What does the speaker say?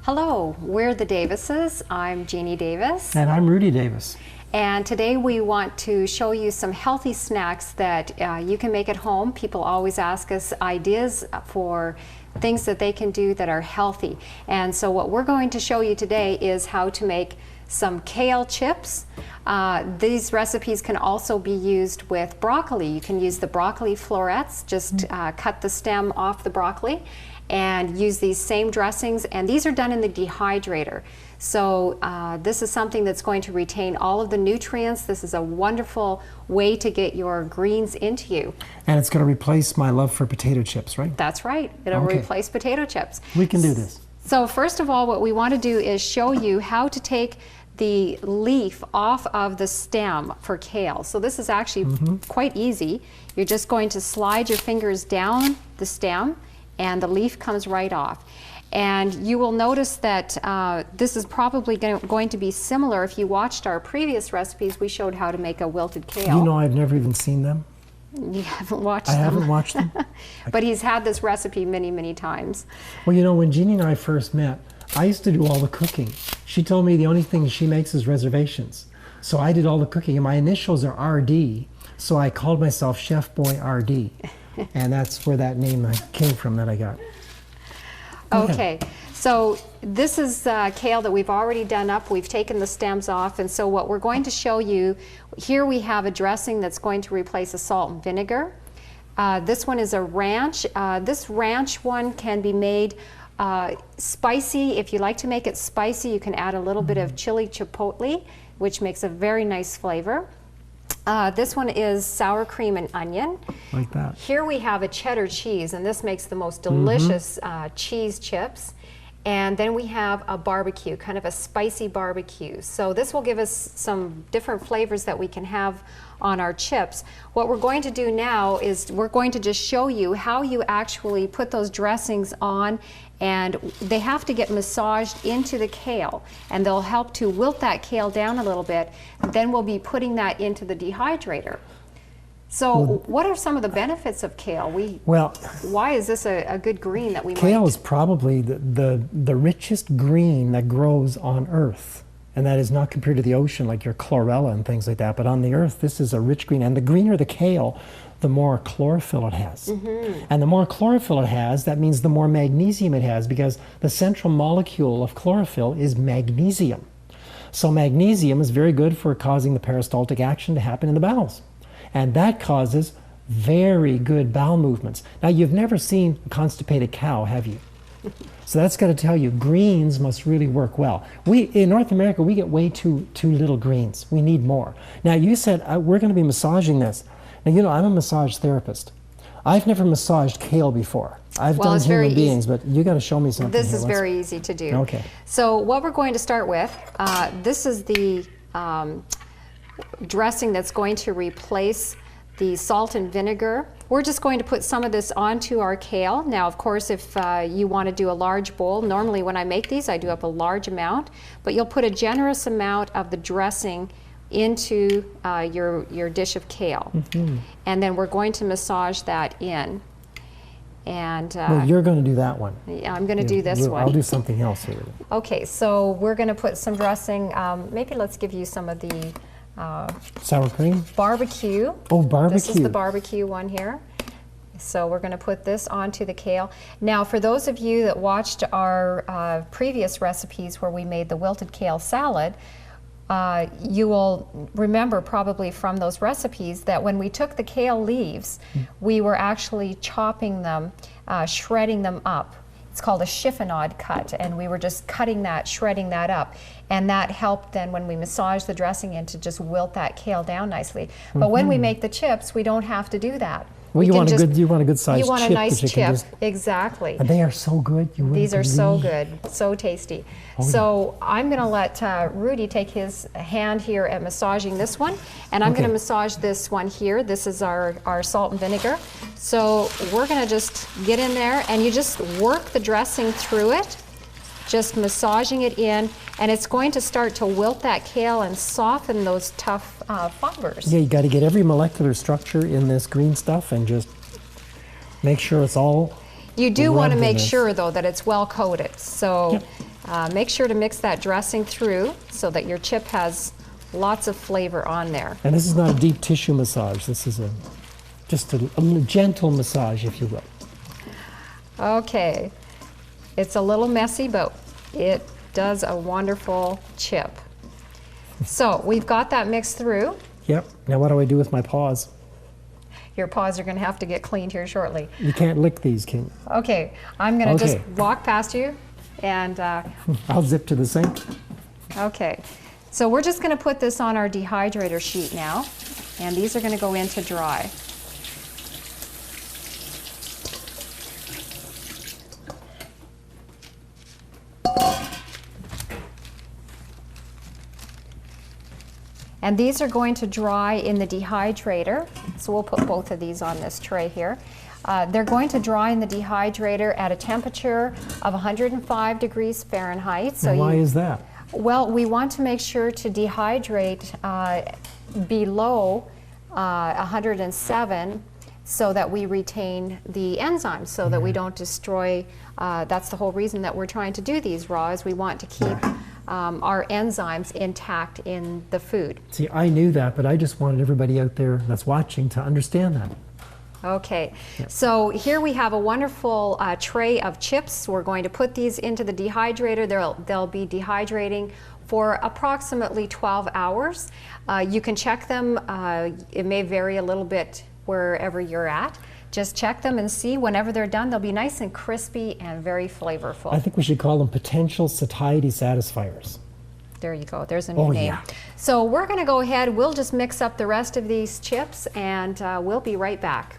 Hello, we're the Davises. I'm Jeanie Davis. And I'm Rudy Davis. And today we want to show you some healthy snacks that you can make at home. People always ask us ideas for things that they can do that are healthy. And so what we're going to show you today is how to make some kale chips. These recipes can also be used with broccoli. You can use the broccoli florets, just cut the stem off the broccoli and use these same dressings, and these are done in the dehydrator. So this is something that's going to retain all of the nutrients. This is a wonderful way to get your greens into you. And it's going to replace my love for potato chips, right? That's right. It'll replace potato chips. We can do this. So first of all, what we want to do is show you how to take the leaf off of the stem for kale. So this is actually quite easy. You're just going to slide your fingers down the stem and the leaf comes right off. And you will notice that this is probably going to be similar. If you watched our previous recipes, we showed how to make a wilted kale. You know, I've never even seen them. You haven't watched them? I haven't watched them. But he's had this recipe many, many times. Well, you know, when Jeanie and I first met, I used to do all the cooking. She told me the only thing she makes is reservations. So I did all the cooking, and my initials are RD, so I called myself Chef Boy RD. And that's where that name came from that I got. Okay, so this is kale that we've already done up. We've taken the stems off, and so what we're going to show you, here we have a dressing that's going to replace a salt and vinegar. This one is a ranch. This ranch one can be made spicy. If you like to make it spicy, you can add a little bit of chili chipotle, which makes a very nice flavor. This one is sour cream and onion. Like that. Here we have a cheddar cheese, and this makes the most delicious cheese chips. And then we have a barbecue, kind of a spicy barbecue. So this will give us some different flavors that we can have on our chips. What we're going to do now is we're going to just show you how you actually put those dressings on, and they have to get massaged into the kale, and they'll help to wilt that kale down a little bit. Then we'll be putting that into the dehydrator. So what are some of the benefits of kale? Why is this a good green that we Kale is probably the richest green that grows on Earth. And that is not compared to the ocean like your chlorella and things like that. But on the Earth, this is a rich green. And the greener the kale, the more chlorophyll it has. And the more chlorophyll it has, that means the more magnesium it has, because the central molecule of chlorophyll is magnesium. So magnesium is very good for causing the peristaltic action to happen in the bowels. And that causes very good bowel movements. Now, you've never seen a constipated cow, have you? So that's got to tell you, greens must really work well. In North America, we get way too little greens. We need more. Now, you said we're going to be massaging this. Now, you know, I'm a massage therapist. I've never massaged kale before. I've done human beings, but you got to show me something. This is very easy to do. Okay. So what we're going to start with, this is the dressing that's going to replace the salt and vinegar. We're just going to put some of this onto our kale. Now, of course, if you want to do a large bowl, normally when I make these, I do up a large amount, but you'll put a generous amount of the dressing into your dish of kale. And then we're going to massage that in. And well, you're going to do that one. Yeah, I'm going to do this one. I'll do something else here. Okay, so we're going to put some dressing. Maybe let's give you some of the sour cream? Barbecue. Oh, barbecue. This is the barbecue one here. So we're going to put this onto the kale. Now, for those of you that watched our previous recipes where we made the wilted kale salad, you will remember probably from those recipes that when we took the kale leaves, we were actually chopping them, shredding them up. It's called a chiffonade cut, and we were just cutting that, shredding that up. And that helped then when we massage the dressing in to just wilt that kale down nicely. But when we make the chips, we don't have to do that. Well, you want a good sized chip. You want a nice chip, exactly. And they are so good. These are so good, so tasty. So I'm going to let Rudy take his hand here at massaging this one, and I'm going to massage this one here. This is our salt and vinegar. So we're going to just get in there, and you just work the dressing through it, just massaging it in, and it's going to start to wilt that kale and soften those tough fibers. Yeah, you got to get every molecular structure in this green stuff and just make sure it's all You do want to rubbed in make this. sure, though, that it's well coated. So make sure to mix that dressing through so that your chip has lots of flavor on there. And this is not a deep tissue massage. This is just a gentle massage, if you will. Okay. It's a little messy, but it does a wonderful chip. So we've got that mixed through. Yep. Now what do I do with my paws? Your paws are going to have to get cleaned here shortly. You can't lick these, can you? Okay, I'm going to Okay. just walk past you and I'll zip to the sink. okay. So we're just going to put this on our dehydrator sheet now, and these are going to go in to dry. And these are going to dry in the dehydrator. So we'll put both of these on this tray here. They're going to dry in the dehydrator at a temperature of 105 degrees Fahrenheit. So And why is that? Well, we want to make sure to dehydrate below 107 so that we retain the enzymes, so that we don't destroy. That's the whole reason that we're trying to do these raw, is we want to keep our enzymes intact in the food. See, I knew that, but I just wanted everybody out there that's watching to understand that. Okay, so here we have a wonderful tray of chips. We're going to put these into the dehydrator. They'll be dehydrating for approximately 12 hours. You can check them. It may vary a little bit wherever you're at. Just check them and see. Whenever they're done, they'll be nice and crispy and very flavorful. I think we should call them potential satiety satisfiers. There you go. There's a new name. Yeah. So we're going to go ahead. We'll just mix up the rest of these chips, and we'll be right back.